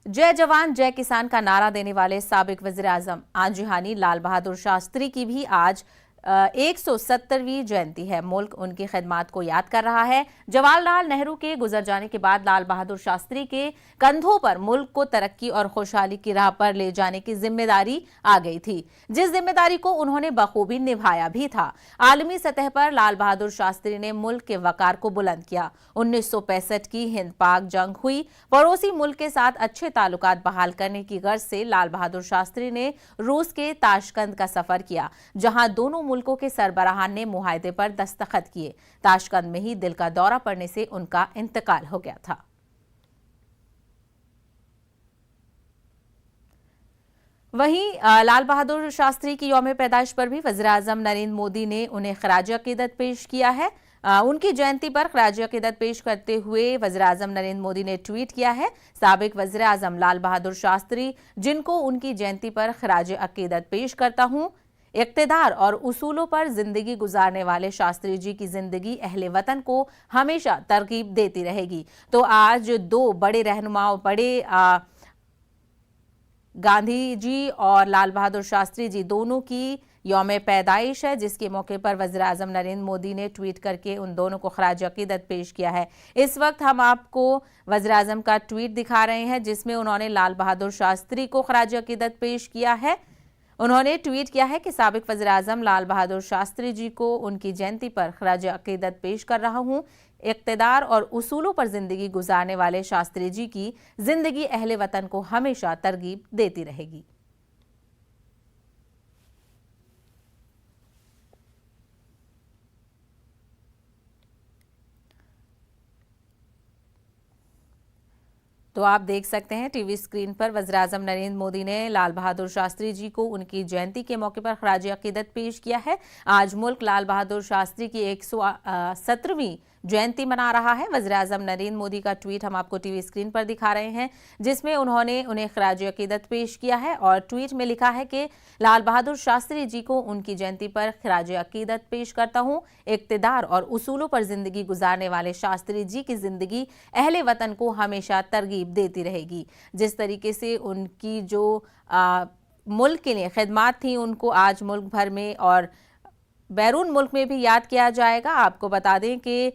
जय जवान जय किसान का नारा देने वाले साबिक वजीर आजम आंजहानी लाल बहादुर शास्त्री की भी आज 170वीं जयंती है। मुल्क उनकी खिदमात को याद कर रहा है। जवाहरलाल नेहरू के गुजर जाने के बाद लाल बहादुर शास्त्री के कंधों पर मुल्क को तरक्की और खुशहाली की राह पर ले जाने की जिम्मेदारी आ गई थी, जिस जिम्मेदारी को उन्होंने बखूबी निभाया भी था। आलमी सतह पर लाल बहादुर शास्त्री ने मुल्क के वकार को बुलंद किया। 1965 की हिंद पाक जंग हुई। पड़ोसी मुल्क के साथ अच्छे ताल्लुकात बहाल करने की गर्ज से लाल बहादुर शास्त्री ने रूस के ताशकंद का सफर किया, जहां दोनों मुल्कों के सरबराहान ने मुआहदे पर दस्तखत किए। ताशकंद में ही दिल का दौरा पड़ने से उनका इंतकाल हो गया था। वहीं लाल बहादुर शास्त्री की यौम पैदाइश पर भी वज़ीर आज़म नरेंद्र मोदी ने उन्हें खराज अकीदत पेश किया है। उनकी जयंती पर खराज अकीदत पेश करते हुए वज़ीर आज़म नरेंद्र मोदी ने ट्वीट किया है। साबिक वज़ीर आज़म लाल बहादुर शास्त्री, जिनको उनकी जयंती पर खराज अकीदत पेश करता हूं। इक़्तिदार और उसूलों पर जिंदगी गुजारने वाले शास्त्री जी की जिंदगी अहले वतन को हमेशा तरगीब देती रहेगी। तो आज दो बड़े रहनुमाओं, गांधी जी और लाल बहादुर शास्त्री जी दोनों की यौम पैदाइश है, जिसके मौके पर वज़ीर आज़म नरेंद्र मोदी ने ट्वीट करके उन दोनों को खराज अकीदत पेश किया है। इस वक्त हम आपको वज़ीर आज़म का ट्वीट दिखा रहे हैं, जिसमें उन्होंने लाल बहादुर शास्त्री को खराज अकीदत पेश किया है। उन्होंने ट्वीट किया है कि साबिक वज़ीर आज़म लाल बहादुर शास्त्री जी को उनकी जयंती पर खराज अकीदत पेश कर रहा हूं। इक़्तिदार और उसूलों पर जिंदगी गुजारने वाले शास्त्री जी की जिंदगी अहले वतन को हमेशा तरगीब देती रहेगी। तो आप देख सकते हैं टीवी स्क्रीन पर वज़ीर आज़म नरेंद्र मोदी ने लाल बहादुर शास्त्री जी को उनकी जयंती के मौके पर खराज अकीदत पेश किया है। आज मुल्क लाल बहादुर शास्त्री की 117वीं जयंती मना रहा है। वज़ीर आज़म नरेंद्र मोदी का ट्वीट हम आपको टीवी स्क्रीन पर दिखा रहे हैं, जिसमें उन्होंने उन्हें खराज अकीदत पेश किया है और ट्वीट में लिखा है कि लाल बहादुर शास्त्री जी को उनकी जयंती पर खराज अकीदत पेश करता हूं। इक़्तिदार और उसूलों पर जिंदगी गुजारने वाले शास्त्री जी की जिंदगी अहले वतन को हमेशा तरगीब देती रहेगी। जिस तरीके से उनकी जो मुल्क के लिए खिदमात थी, उनको आज मुल्क भर में और बैरून मुल्क में भी याद किया जाएगा। आपको बता दें कि